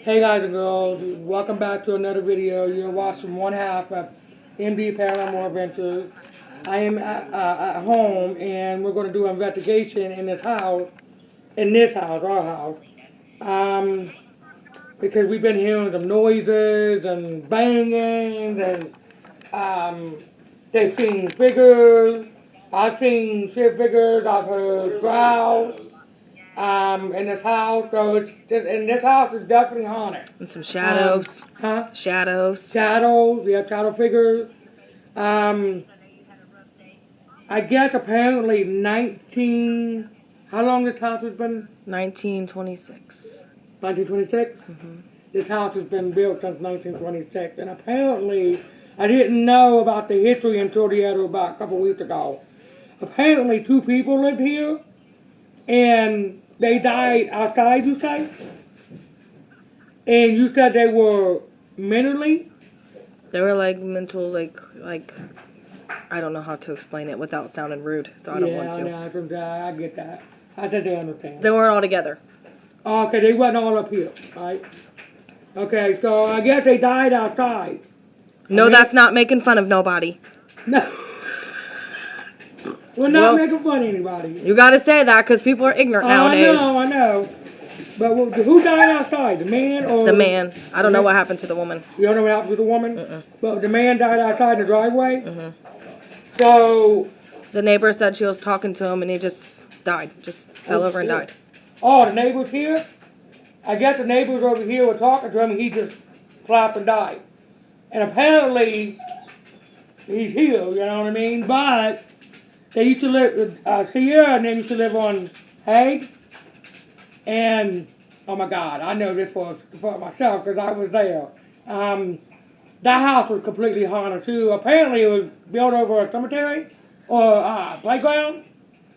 Hey guys and girls, welcome back to another video. You're watching one half of MD Paranormal Adventures. I am at home and we're going to do an investigation in this house, our house. Because we've been hearing some noises and banging and they've seen figures. I've seen shit figures, I've heard growls. In this house, so and this house is definitely haunted. And some shadows. Shadows. Shadows, we have shadow figures. I guess apparently how long this house has been? 1926. 1926? Mm-hmm. This house has been built since 1926, and apparently, I didn't know about the history until the other about a couple weeks ago. Apparently, 2 people lived here, and they died outside, you say? And you said they were mentally? They were like mental, like I don't know how to explain it without sounding rude, so I don't want to. Yeah, I get that. I think they understand. They weren't all together. Oh, okay, they wasn't all up here, right? Okay, so I guess they died outside. No, that's not making fun of nobody. No. We're not making fun of anybody. You gotta say that because people are ignorant nowadays. I know. But who died outside? The man or... The man. I don't know what happened to the woman. You don't know what happened to the woman? Mm-mm. But the man died outside in the driveway? Mm-hmm. So... The neighbor said she was talking to him and he just died. Just fell over and died. Oh, the neighbor's here? I guess the neighbors over here were talking to him and he just clapped and died. And apparently, he's here, you know what I mean? But... They used to live, Sierra and they used to live on Hague. And, oh my God, I know this for myself because I was there. That house was completely haunted too. Apparently it was built over a cemetery or a playground.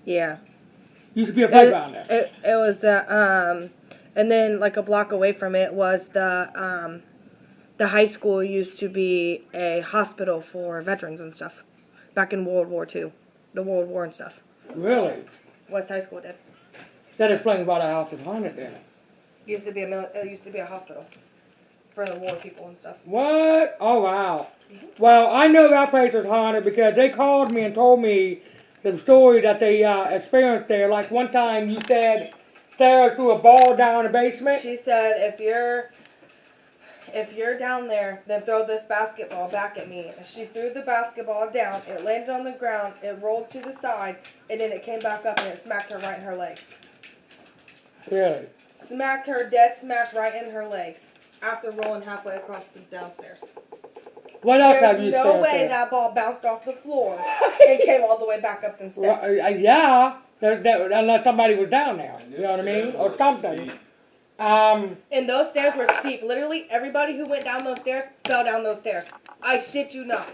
Yeah. Used to be a playground there. It was, and then like a block away from it was the high school used to be a hospital for veterans and stuff. Back in World War II. The World War and stuff. Really? West High School did. That explains why the house is haunted then. It used to be a hospital for the war people and stuff. What? Oh wow. Mm-hmm. Well, I know that place is haunted because they called me and told me the story that they experienced there. Like one time you said Sarah threw a ball down the basement. She said if you're down there, then throw this basketball back at me. And she threw the basketball down. It landed on the ground. It rolled to the side. And then it came back up and it smacked her right in her legs. Really? Smacked her dead smack right in her legs. After rolling halfway across the downstairs. What else have you There's no way that ball bounced off the floor and came all the way back up them steps. Well, yeah. Unless somebody was down there. You know what I mean? Or something. And those stairs were steep. Literally, everybody who went down those stairs fell down those stairs. I shit you not.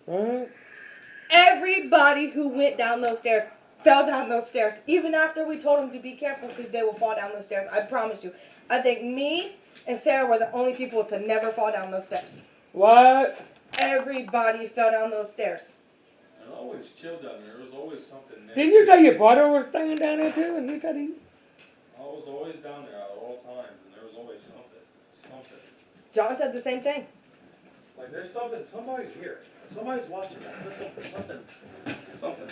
What? Everybody who went down those stairs fell down those stairs. Even after we told them to be careful because they will fall down those stairs. I promise you. I think me and Sarah were the only people to never fall down those steps. What? Everybody fell down those stairs. It always chilled down there. There was always something there. Didn't you say your brother was staying down there too? And you said he... I was always down there at all times, and there was always something. John said the same thing. Like there's something. Somebody's here. Somebody's watching that. There's something.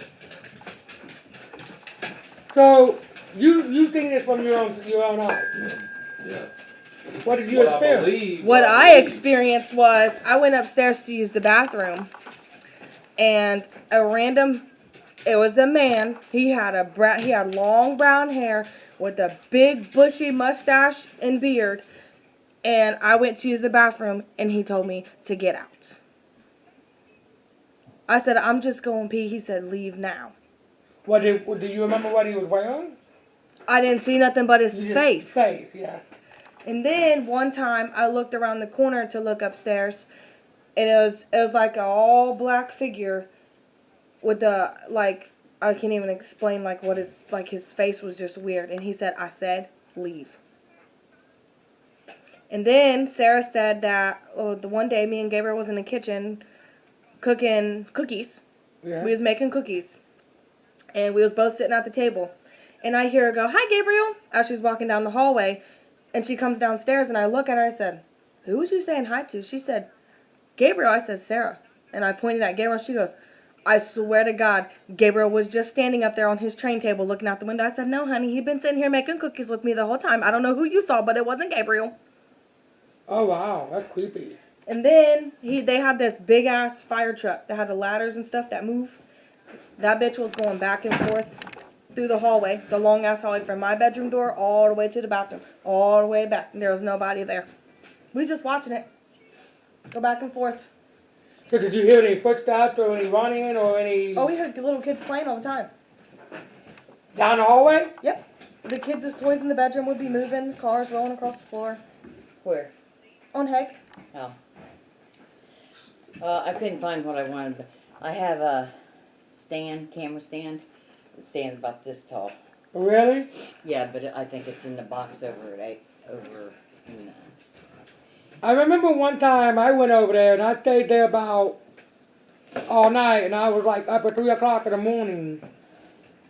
So you think this from your own eyes? Yeah. What did you experience? What I experienced was I went upstairs to use the bathroom, and it was a man. He had long brown hair with a big bushy mustache and beard, and I went to use the bathroom, and he told me to get out. I said, I'm just going to pee. He said, leave now. Do you remember what he was wearing? I didn't see nothing but his face. Face, yeah. And then one time I looked around the corner to look upstairs, and it was like an all black figure with I can't even explain his face was just weird. And he said, I said, leave. And then Sarah said that the one day me and Gabriel was in the kitchen cooking cookies. Yeah. We was making cookies. And we was both sitting at the table. And I hear her go, hi, Gabriel, as she's walking down the hallway. And she comes downstairs, and I look at her. I said, "Who was you saying hi to?" She said, "Gabriel." I said, "Sarah." And I pointed at Gabriel. She goes, "I swear to God, Gabriel was just standing up there on his train table looking out the window." I said, "No, honey, he'd been sitting here making cookies with me the whole time. I don't know who you saw, but it wasn't Gabriel." Oh wow, that's creepy. And then they had this big ass fire truck that had the ladders and stuff that move. That bitch was going back and forth through the hallway, the long ass hallway from my bedroom door all the way to the bathroom, all the way back. There was nobody there. We was just watching it go back and forth. So did you hear any footsteps or any running or any Oh, we heard the little kids playing all the time. down the hallway? Yep. The kids' toys in the bedroom would be moving, cars rolling across the floor. Where? On Hague. Oh. I couldn't find what I wanted. I have a camera stand. It stands about this tall. Really? Yeah, but I think it's in the box over in the I remember one time I went over there and I stayed there about all night and I was like up at 3 o'clock in the morning.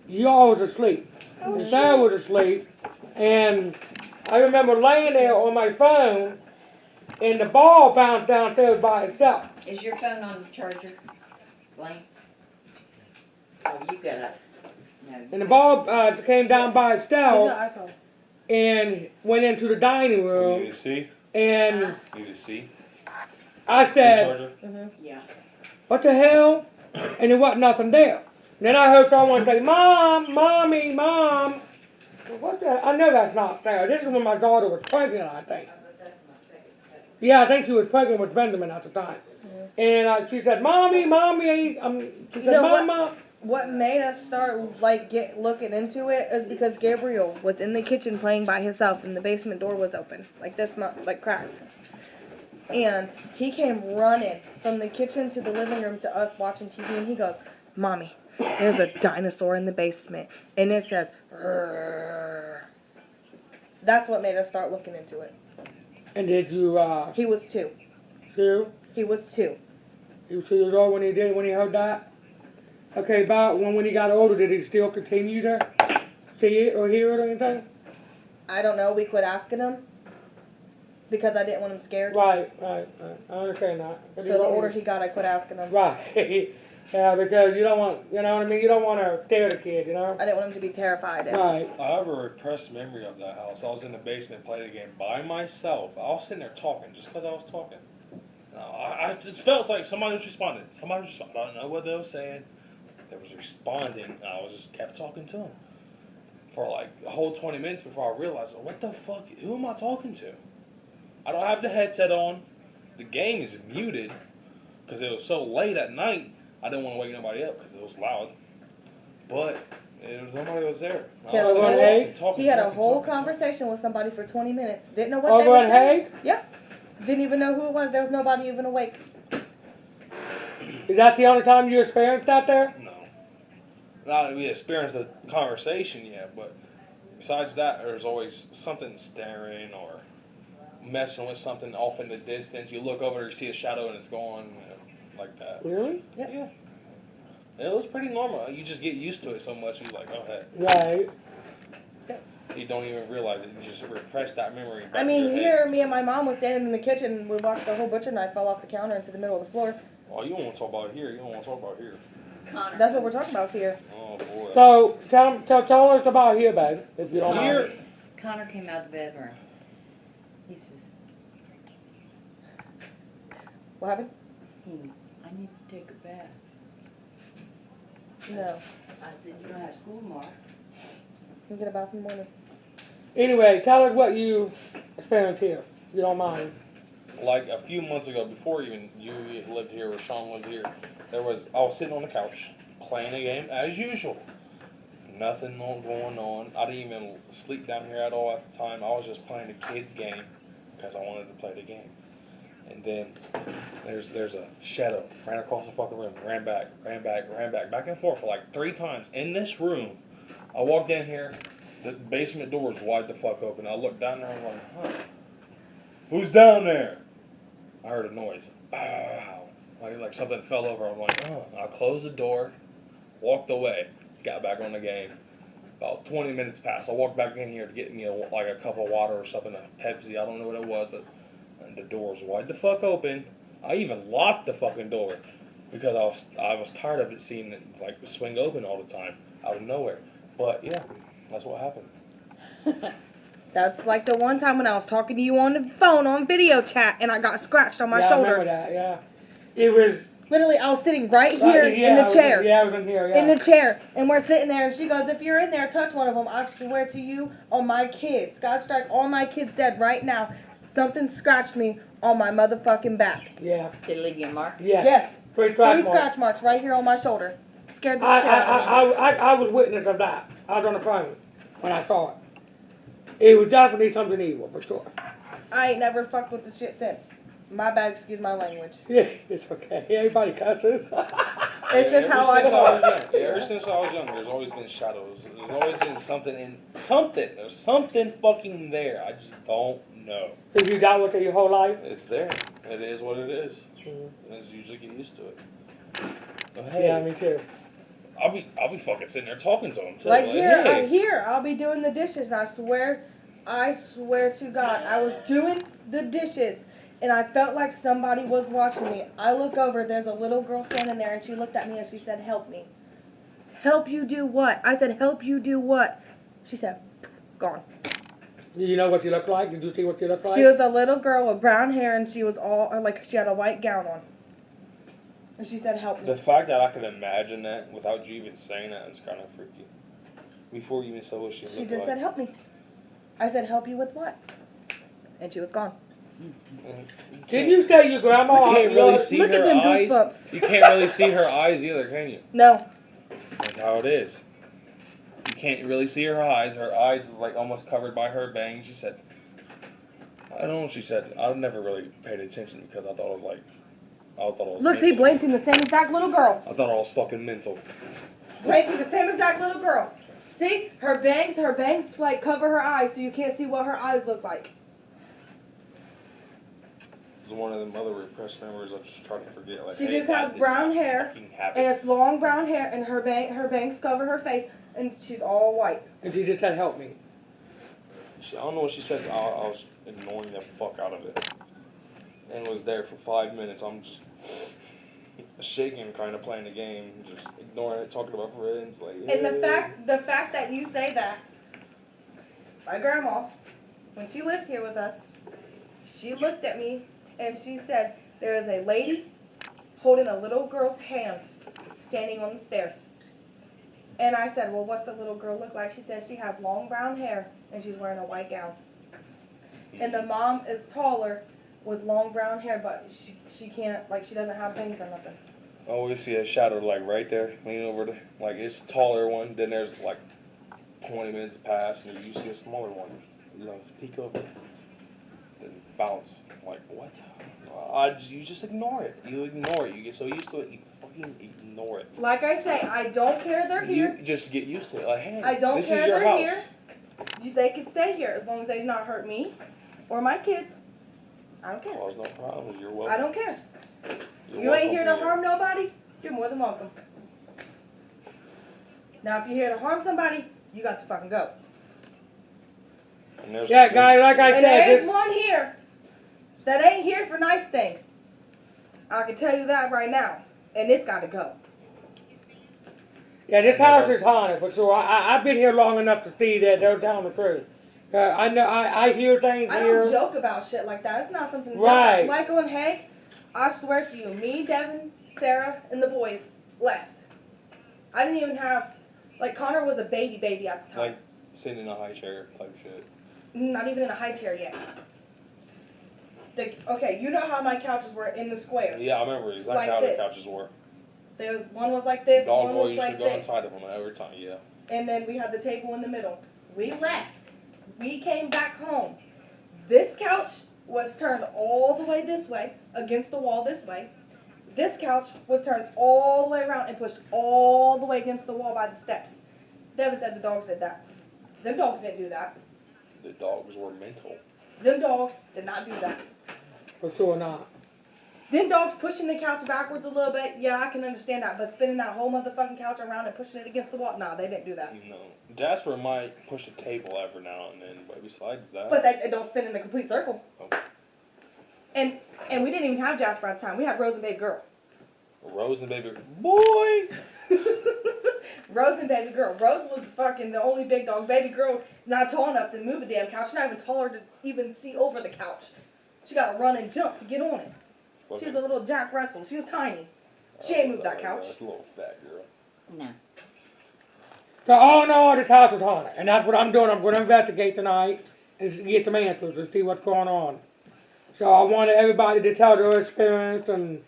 You all was asleep. And Sarah was asleep. And I remember laying there on my phone and the ball bounced downstairs by itself. Is your phone on the charger, Blaine? Oh, you got a... No. And the ball came down by He's itself got iPhone. and went into the dining You room. need to see? And You need to see? I See said, charger? Yeah. "What the hell?" And there wasn't nothing there. Then I heard someone say, "Mom, Mommy, Mom." What the? I know that's not Sarah. This is when my daughter was pregnant, I think. Yeah, I think she was pregnant with Benjamin at the time. And she said, "Mommy, Mommy." She said, know what? "Mama." What made us start looking into it is because Gabriel was in the kitchen playing by himself and the basement door was open, like cracked. And he came running from the kitchen to the living room to us watching TV and he goes, "Mommy, there's a dinosaur in the basement and it says, 'Rrrr.'" That's what made us start looking into it. And did you, He was 2. Sue? He was 2. He was 2 years old when he heard that? Okay, about when he got older, did he still continue to see it or hear it or anything? I don't know. We quit asking him because I didn't want him scared. Right. I understand that. So the older he got, I quit asking him. Right. Yeah, because you don't want, you know what I mean? You don't want to scare the kid, you know? I didn't want him to be terrified. Right. I have a repressed memory of that house. I was in the basement playing a game by myself. I was sitting there talking just because I was talking. I just felt like somebody was responding. I don't know what they were saying. They was responding, and I was just kept talking to them for like a whole 20 minutes before I realized, what the fuck? Who am I talking to? I don't have the headset on. The game is muted because it was so late at night. I didn't want to wake nobody up because it was loud. But nobody was there. He had a whole- He had a whole conversation with somebody for 20 minutes. Didn't know what they Over were in saying. Hague? Yep. Didn't even know who it was. There was nobody even awake. Is that the only time you experienced that there? No. Not that we experienced a conversation yet, but besides that, there's always something staring or messing with something off in the distance. You look over, you see a shadow, and it's gone, like that. Really? Yeah. It was pretty normal. You just get used to it so much, you're like, oh, heck. Right. You don't even realize it. You just repress that memory back I in mean, your head. here, me and my mom was standing in the kitchen. We watched the whole butcher knife fall off the counter into the middle of the floor. Oh, you don't want to talk about it here. You don't want to talk about it here. That's what we're talking about here. Oh, boy. So, tell us about here, babe, if you don't mind. Connor came out of the bedroom. He says, What happened? I need to take a bath. No. I said, you don't have school tomorrow. We get a bath in the morning. Anyway, tell us what you experienced here, if you don't mind. Like a few months ago, before even you lived here or Sean lived here, I was sitting on the couch playing a game as usual. Nothing going on. I didn't even sleep down here at all at the time. I was just playing a kid's game because I wanted to play the game. And then there's a shadow ran across the fucking room, ran back, back and forth for like 3 times in this room. I walked in here, the basement door was wide the fuck open. I looked down there and I was like, huh, who's down there? I heard a noise. Like something fell over. I'm like, oh. I closed the door, walked away, got back on the game. About 20 minutes passed. I walked back in here to get me like a cup of water or something, a Pepsi. I don't know what it was. And the door was wide the fuck open. I even locked the fucking door because I was tired of it seeing it like swing open all the time out of nowhere. But yeah, that's what happened. That's like the one time when I was talking to you on the phone on video chat and I got scratched on my Yeah, I shoulder. remember that, yeah. It was... Literally, I was sitting right here yeah, in I the was chair. Yeah, I was in here, yeah. In the chair, and we're sitting there, and she goes, "If you're in there, touch one of them. I swear to you, on my kids, God strike all my kids dead right now. Something scratched me on my motherfucking back. Yeah, Did it leave you a mark? yeah. Yes, Three three scratch marks. scratch marks right here on my shoulder. Scared the shit out of me. I was witness of that. I was on the phone when I saw it. It was definitely something evil, for sure. I ain't never fucked with the shit since. My bad, excuse my language. Yeah, it's okay. Everybody cusses. It's just how I talk. Ever since I was young, there's always been shadows. There's always been something. There's something fucking there. I just don't know. Did you dealt with it your whole life? It's there. It is what it is. And it's usually get used to it. But hey, Yeah, me too. I'll be fucking sitting there talking to him too. Like here, hey. I'll be doing the dishes, and I swear to God, I was doing the dishes, and I felt like somebody was watching me. I look over, there's a little girl standing there, and she looked at me and she said, "Help me." "Help you do what?" I said, "Help you do what?" She said, "Gone." Do you know what she looked like? Did you see what she looked like? She was a little girl with brown hair, and she was all, like, she had a white gown on. And she said, "Help The me." fact that I could imagine that without you even saying that is kind of freaky. Before you even said what she She looked just like. said, "Help me." I said, "Help you with what?" And she was gone. Did you say your grandma? You can't really see Look at her them eyes. goosebumps. You can't really see her eyes either, can you? No. That's how it is. You can't really see her eyes. Her eyes is like almost covered by her bangs. She said, I don't know what she said. I never really paid attention because I thought it was Look, see, mental. Blaine's seen the same exact little girl. I thought I was fucking mental. Blaine's seen the same exact little girl. See, her bangs like cover her eyes so you can't see what her eyes look like. It's one of them other repressed memories I just try to forget. Like, She hey, just that has did brown not hair, fucking happen. and it's long brown hair, and her bangs cover her face, and she's all white. And she just said, "Help me." I don't know what she said. I was ignoring the fuck out of it. And was there for 5 minutes. I'm just shaking, kind of playing the game, just ignoring it, talking about friends. Like, And the hey. fact that you say that, my grandma, when she lived here with us, she looked at me and she said, "There is a lady holding a little girl's hand standing on the stairs." And I said, "Well, what's the little girl look like?" She says she has long brown hair and she's wearing a white gown. And the mom is taller with long brown hair, but she can't, like, she doesn't have bangs or nothing. I always see a shadow like right there, leaning over there. Like it's a taller one, then there's like 20 minutes pass, and then you see a smaller one. You know, peek over, then bounce. Like what? You just ignore it. You ignore it. You get so used to it, you fucking ignore it. Like I say, I don't care they're here. You just get used to it. Like hey, I don't this care is your they're house. here. They can stay here as long as they do not hurt me or my kids. I don't care. Cause no problems. You're welcome. I don't care. You're You ain't welcome here to harm nobody, you're more than welcome. Now, if you're here to harm somebody, you got to fucking go. And there's Yeah, guy, like I And said, there is this, one here that ain't here for nice things. I can tell you that right now. And it's got to go. yeah, this house is haunted for sure. I've been here long enough to see that they're telling the truth. I know I hear things I here. don't joke about shit like that. It's not something to Right. joke about. Michael and Hank, I swear to you, me, Devin, Sarah, and the boys left. I didn't even have, like, Connor was a baby at the time. like sitting in a high chair type shit. Not even in a high chair yet. Okay, you know how my couches were in the square. Yeah, I remember exactly Like how this. the couches were. One was like this, Dog one boy was used to like go this. inside of them every time. Yeah. And then we had the table in the middle. We left. We came back home. This couch was turned all the way this way, against the wall this way. This couch was turned all the way around and pushed all the way against the wall by the steps. Devin said the dogs did that. Them dogs didn't do that. The dogs were mental. Them dogs did not do that. For sure not. Them dogs pushing the couch backwards a little bit, yeah, I can understand that. But spinning that whole motherfucking couch around and pushing it against the wall, nah, they didn't do that. No. Jasper might push a table every now and then, but besides that. But they don't spin in a complete circle. Oh. And we didn't even have Jasper at the time. We had Rose and Baby Girl. Rose and baby boy. Rose and Baby Girl. Rose was fucking the only big dog. Baby Girl not tall enough to move a damn couch. She's not even taller to even see over the couch. She got to run and jump to get on it. She was a little Jack Russell. She was tiny. She ain't moved that couch. That's a little fat girl. No. So all in all, this house is haunted, and that's what I'm doing. I'm going to investigate tonight and get some answers and see what's going on. So I wanted everybody to tell their experience, and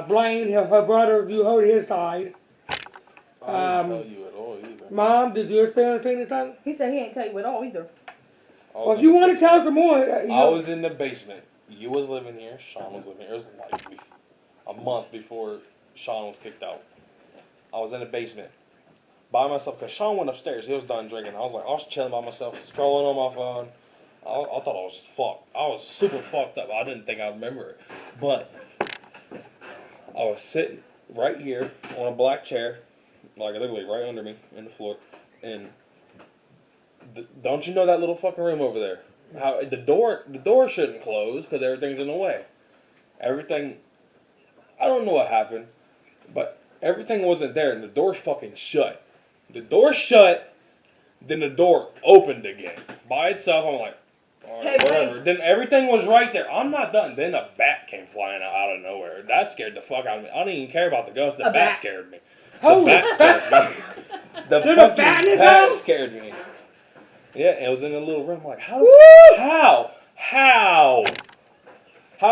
Blaine, her brother, you heard his side. I didn't tell you at all either. Mom, did you experience anything? He said he ain't tell you at all either. Well, if you want to tell some more, I was in the basement. You was living here. Sean was living here. It was like a month before Sean was kicked out. I was in the basement by myself because Sean went upstairs. He was done drinking. I was chilling by myself, scrolling on my phone. I thought I was fucked. I was super fucked up. I didn't think I'd remember it. But I was sitting right here on a black chair, like literally right under me in the floor. And don't you know that little fucking room over there? How the door shouldn't close because everything's in the way. Everything, I don't know what happened, but everything wasn't there and the door's fucking shut. The door shut, then the door opened again by itself. I'm like, all right, Hey, whatever. Blaine. Then everything was right there. I'm not done. Then a bat came flying out of nowhere. That scared the fuck out of me. I didn't even care about the ghost. The A bat bat. scared me. Holy The bat scared me. The There's a fucking bat in this bat house? scared me. Yeah, it was in a little room. I'm like, how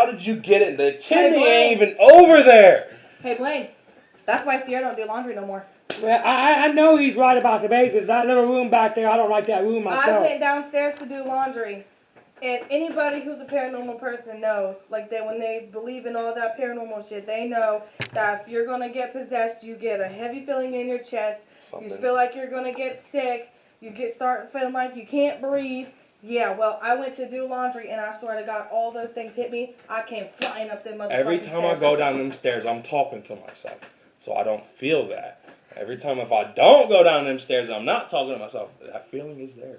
did you get it? The chimney Blaine. ain't even over there. Hey, Blaine. That's why Sierra don't do laundry no more. Well, I know he's right about the basement. That little room back there, I don't like that room I myself. went downstairs to do laundry. And anybody who's a paranormal person knows, like when they believe in all that paranormal shit, they know that if you're gonna get possessed, you get a heavy feeling in your chest. You Something. feel like you're gonna get sick. You start feeling like you can't breathe. Yeah, well, I went to do laundry, and I swear to God, all those things hit me. I came flying up them motherfucking Every time I stairs. go down them stairs, I'm talking to myself, so I don't feel that. Every time if I don't go down them stairs, I'm not talking to myself. That feeling is there.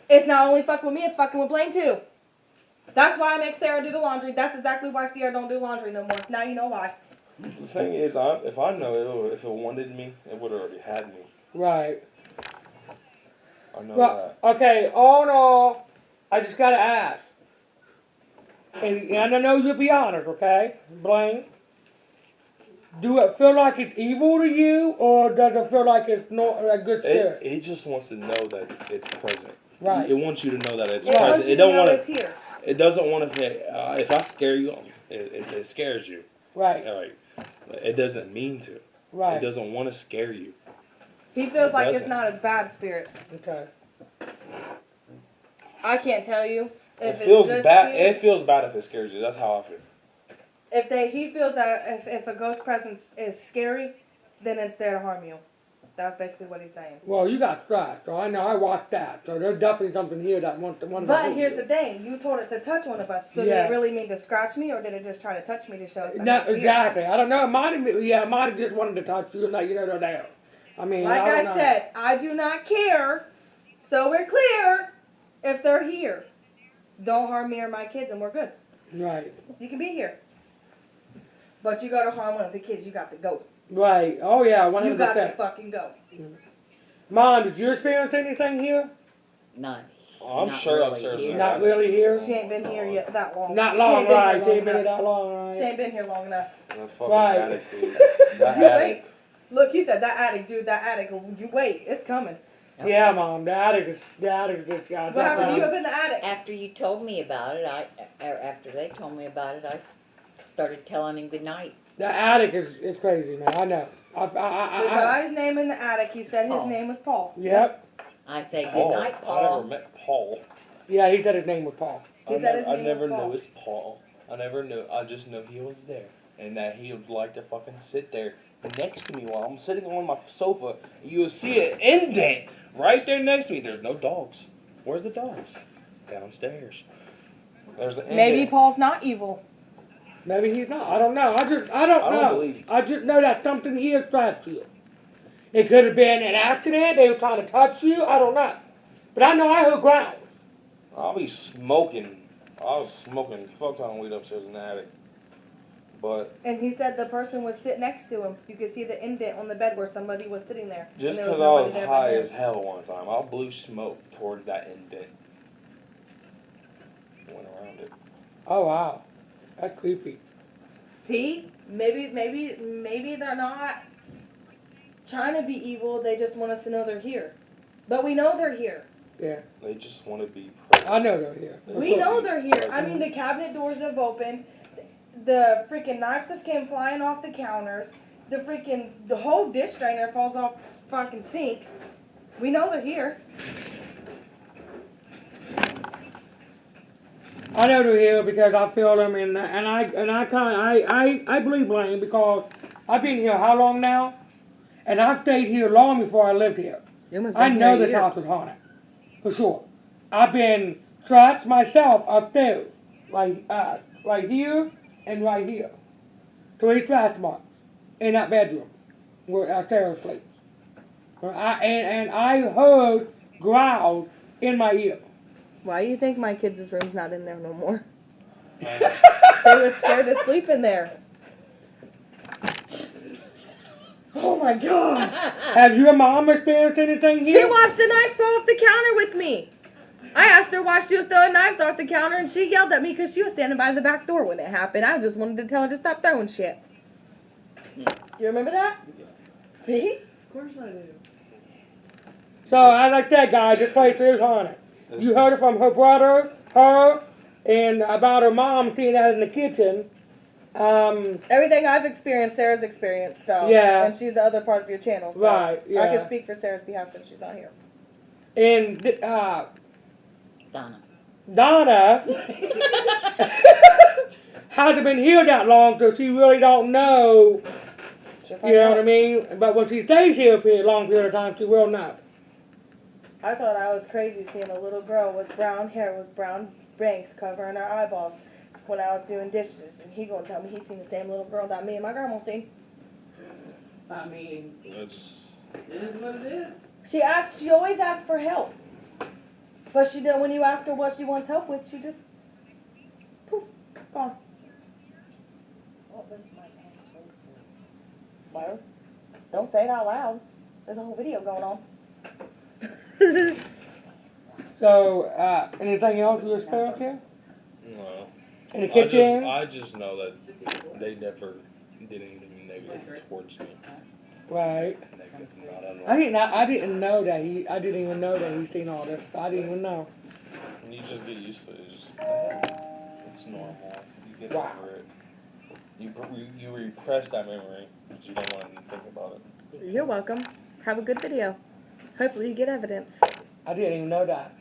It's not only fucking with me, it's fucking with Blaine too. That's why I make Sarah do the laundry. That's exactly why Sierra don't do laundry no more. Now you know why. The thing is, if I know if it wanted me, it would have already had me. Right. I know Well, that. okay, all in all, I just gotta ask. And I know you'll be honest, okay, Blaine? Do it feel like it's evil to you, or does it feel like it's not a good spirit? It just wants to know that it's present. Right. It wants you to know that it's It wants present. you It to don't know want it's to. here. It doesn't want to. If I scare you, it scares you. Right, All right. It doesn't mean to. It right, doesn't want to scare you. He feels It like it's doesn't. not a bad spirit. okay. I can't tell you if It feels it's good bad. spirit. It feels bad if it scares you. That's how I feel. He feels that if a ghost presence is scary, then it's there to harm you. That's basically what he's saying. Well, you got scratched, so I know, I watched that, so there's definitely something here that wants to But here's the thing: you told it to touch one of us. So did Yeah. it really mean to scratch me, or did it just try to touch me to show us that No, it's here? exactly. I don't know. It might have, it might have just wanted to touch you and let you know they're there. I mean, Like I don't I know. said, I do not care. So we're clear if they're here. Don't harm me or my kids, and we're good. Right, You can be here. But you go to harm one of the kids, you got to go. right. Oh yeah, You got to 100%. fucking go. Mom, did you experience anything here? Not. I'm Not sure really upstairs. here. is Not bad. really here. She ain't been here yet that long. Not She long, ain't been right? here She ain't been here enough. that long, She right? ain't been here long enough. That fucking Right. attic, dude. That You attic. wait. Look, he said that attic, dude. That attic. You wait. It's coming. Yeah, Mom. The attic is just got. What happened to you up in the attic? After you told me about it, after they told me about it, I started telling him good night. The attic is crazy, man. I know. The guy's name in the attic. He said his Paul. name was Paul. Yep. I say good Paul. night, I never Paul. met Paul. Yeah, he said his name was Paul. He said his I name never was Paul. knew it's Paul. I never knew. I just knew he was there, and that he would like to fucking sit there next to me while I'm sitting on my sofa. You'll see an indent right there next to me. There's no dogs. Where's the dogs? Downstairs. There's an Maybe indent. Paul's not evil. Maybe he's not. I don't know. I don't I don't know. believe- I just know that something here traps you. It could have been an accident. They were trying to touch you. I don't know. But I know I heard growls. I'll be smoking. I was smoking fuck ton of weed upstairs in the attic. But And he said the person was sitting next to him. You could see the indent on the bed where somebody was sitting there. just And there because I nobody was there but high him. as hell one time, I blew smoke towards that indent. Went around it. Oh wow, that's creepy. See, maybe they're not trying to be evil. They just want us to know they're here. But we know they're here. Yeah, They just want to be I know they're here. We know they're here. I mean, the cabinet doors have opened. The freaking knives have came flying off the counters. The whole dish strainer falls off the fucking sink. We know they're here. I know they're here because I feel them, and I believe Blaine because I've been here how long now, and I've stayed here long before I lived here. I know this house was haunted, for sure. I've been trapped myself upstairs, right here and right here. 3 trash marks in that bedroom where Sarah sleeps. And I heard growls in my ear. Why do you think my kids' room's not in there no more? They were scared to sleep in there. Oh my god. Have your mom experienced anything She here? watched a knife go off the counter with me. I asked her why she was throwing knives off the counter, and she yelled at me because she was standing by the back door when it happened. I just wanted to tell her to stop throwing shit. You remember that? See? Of course I do. So, I like that, guys. This place is haunted. You heard it from her brother, her, and about her mom seeing that in the kitchen. Everything I've experienced, Sarah's experienced, so. Yeah. And she's the other part of your channel, so. Right, I yeah. can speak for Sarah's behalf since she's not here. And Donna. Donna hasn't been here that long, so she really don't know. She'll You find know out. what I mean? But when she stays here for a long period of time, she will know. I thought I was crazy seeing a little girl with brown hair with brown bangs covering her eyeballs when I was doing dishes, and he gonna tell me he seen the same little girl that me and my grandma seen. I mean, It's, it is what it is. She always asks for help, but she don't. When you ask her what she wants help with, she just poof, gone. What was my password for? Well, don't say it out loud. There's a whole video going on. So, anything else you experienced here? no. In the kitchen? I just know that they never did anything negative towards me. Right. Negative, not at all. I didn't know that I didn't even know that he's seen all this. I didn't even know. You just get used to it. It's just, it's normal. You get Wow. over it. You repress that memory, but you don't want to think about it. You're welcome. Have a good video. Hopefully you get evidence. I didn't even know that.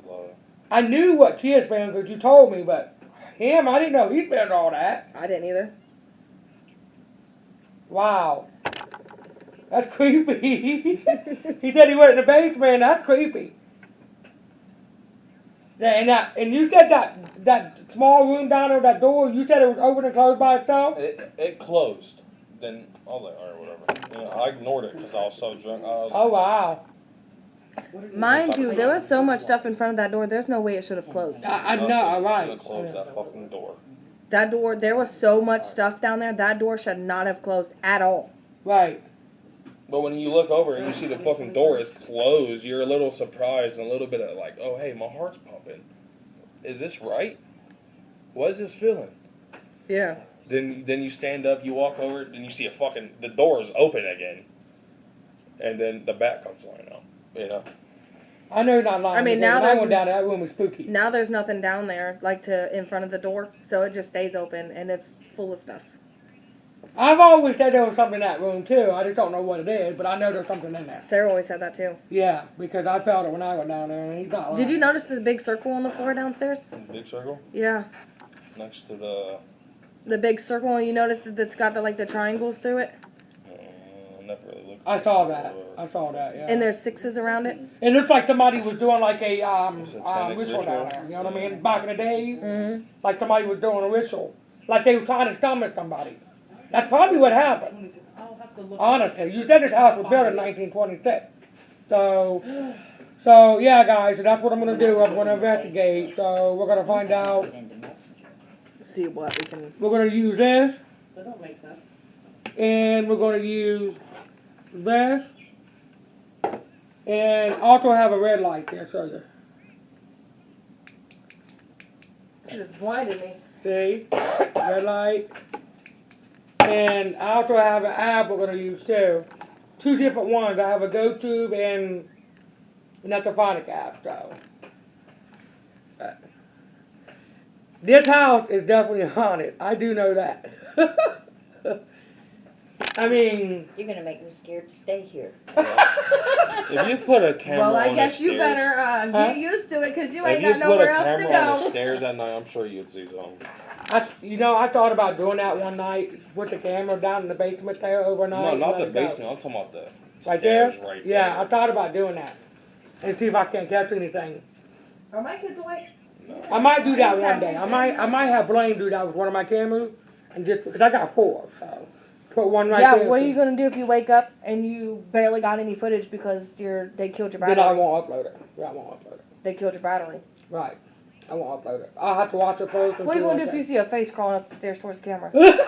So, I knew what she had been because you told me, but him, I didn't know he'd been all that. I didn't either. Wow. That's creepy. He said he went in the basement. That's creepy. And you said that small room down there, that door, you said it was open and closed by itself? it closed. Then I was like, alright, whatever. You know, I ignored it because I was so drunk. I was Oh, wow. Mind you, there was so much stuff in front of that door, there's no way it should have closed. I know, Should right. have closed that fucking door. That door, there was so much stuff down there, that door should not have closed at all. Right. But when you look over and you see the fucking door is closed, you're a little surprised and a little bit of like, oh hey, my heart's pumping. Is this right? What is this feeling? Yeah. Then you stand up, you walk over, and you see the door is open again. And then the bat comes flying out. You know? I know you're not lying. I mean, because now when I there's- went down there, that room was spooky. Now there's nothing down there, like in front of the door, so it just stays open and it's full of stuff. I've always said there was something in that room, too. I just don't know what it is, but I know there's something in there. Sarah always said that too. Yeah, because I felt it when I went down there, and he's not lying. Did you notice the big circle on the floor downstairs? Big circle Yeah. next to the. The big circle, you noticed that it's got the triangles through it? Never really looked. I saw that. Yeah. And there's sixes around it? It looked like somebody was doing like Satanic a ritual down ritual? there. You know what I mean? Back in the days, Mm-hmm. like somebody was doing a ritual. like they were trying to stomach somebody. That's probably what happened. I'll have to look. Honestly, you said this house was built in 1926. So yeah, guys, so that's what I'm gonna do. I'm gonna investigate. So we're gonna find out. Into Messenger. See what we can. We're gonna use this, That don't make sense. and we're gonna use this, and also have a red light there. So you She just blinded me. see, red light, and I also have an app we're gonna use too. Two different ones. I have a GoTube and an Electrophonic app. So. This house is definitely haunted. I do know that. I mean, You're gonna make me scared to stay here. If you put a camera Well, I on guess the you stairs, better Huh? get used to it because you if ain't you got put a nowhere else camera to on the go. stairs at night, I'm sure you'd see something. I thought about doing that one night. Put the camera down in the basement there overnight. No, and not let the it go. basement. I'm talking about the Right there. stairs right Yeah, I there. thought about doing that and see if I can catch anything. Are my kids awake? I might do that one day. I might have Blaine do that with one of my cameras, and just because I got 4, so put one right Yeah, there. what are you gonna do if you wake up and you barely got any footage because they killed your Then I battery? won't upload it. Yeah, I won't upload it. They killed your battery. Right. I won't upload it. I'll have to watch it first. And What are you see gonna do if I you see a face crawling up the stairs towards the camera? It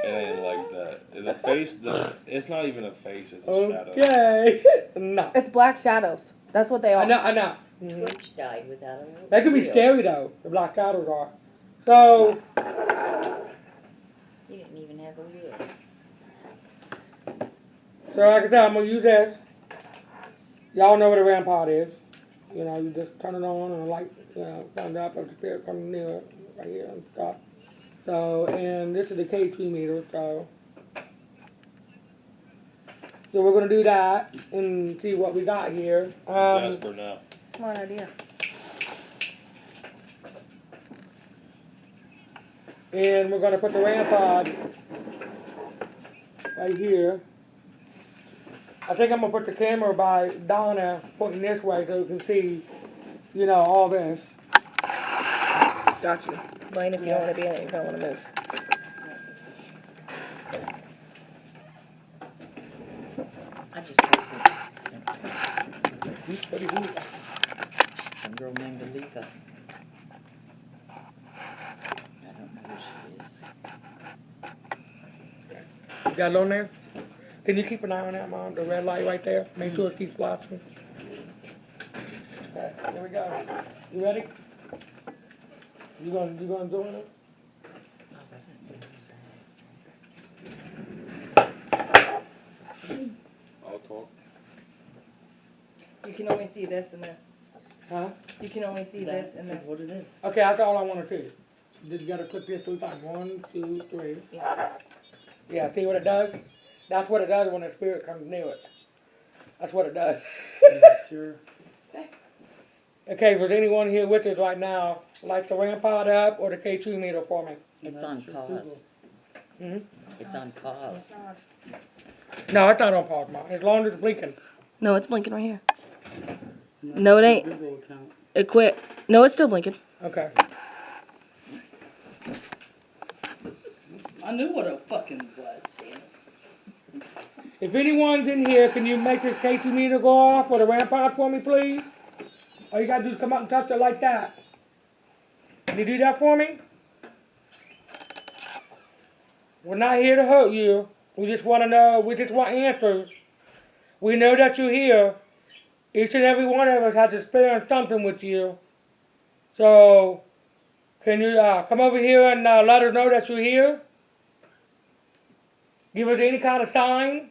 ain't like that. The face, it's not even a face. It's a shadow. Okay. No. It's black shadows. That's what they are. I know. Mhm. Twitch died without a. They can be reel. scary though, the black shadows are. So, You didn't even have a reel. like I said, I'm gonna use this. Y'all know what a rampart is. You know, you just turn it on and the light, comes up and the spirit comes near it, right here and stuff. So, and this is the K2 meter, so. So we're gonna do that and see what we got here. Jasper now. Smart idea. And we're gonna put the rampart right here. I think I'm gonna put the camera by Donna, pointing this way so you can see, all this. Got you. Blaine, if you don't want to be in it, you're gonna want to move. I just heard this. What do you do? Some girl named Alika. I don't know who she is. You got it on there? Can you keep an eye on that, Mom? The red light right there? Make sure it keeps flashing. Okay, here we go. You ready? You gonna join us? I'll talk. You can only see this and this. Huh? You can only see this and this. That's what it is. Okay, that's all I wanna see. You gotta click this 3 times. 1, 2, 3. Yeah. Yeah, see what it does? That's what it does when the spirit comes near it. That's what it does. That's your. Okay, if there's anyone here with us right now, like the rampart up or the K2 meter for me? It's on pause. Hmm? It's on pause. No, it's not on pause, Mom. As long as it's blinking. No, it's blinking right here. No, it ain't. Google account. It quit. No, it's still blinking. Okay. I knew what it fucking was, damn it. If anyone's in here, can you make this K2 meter go off or the rampart for me, please? All you gotta do is come up and touch it like that. Can you do that for me? We're not here to hurt you. We just want to know, we just want answers. We know that you're here. Each and every one of us has experienced something with you. So, can you come over here and let us know that you're here? Give us any kind of sign.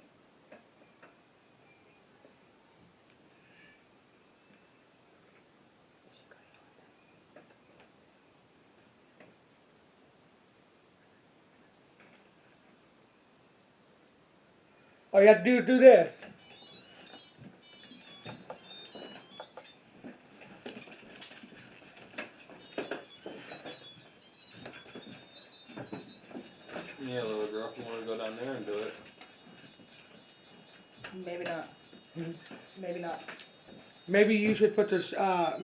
All you have to do is do this. Yeah, little girl, if you want to go down there and do it. Maybe not. Maybe not. Maybe you should put this,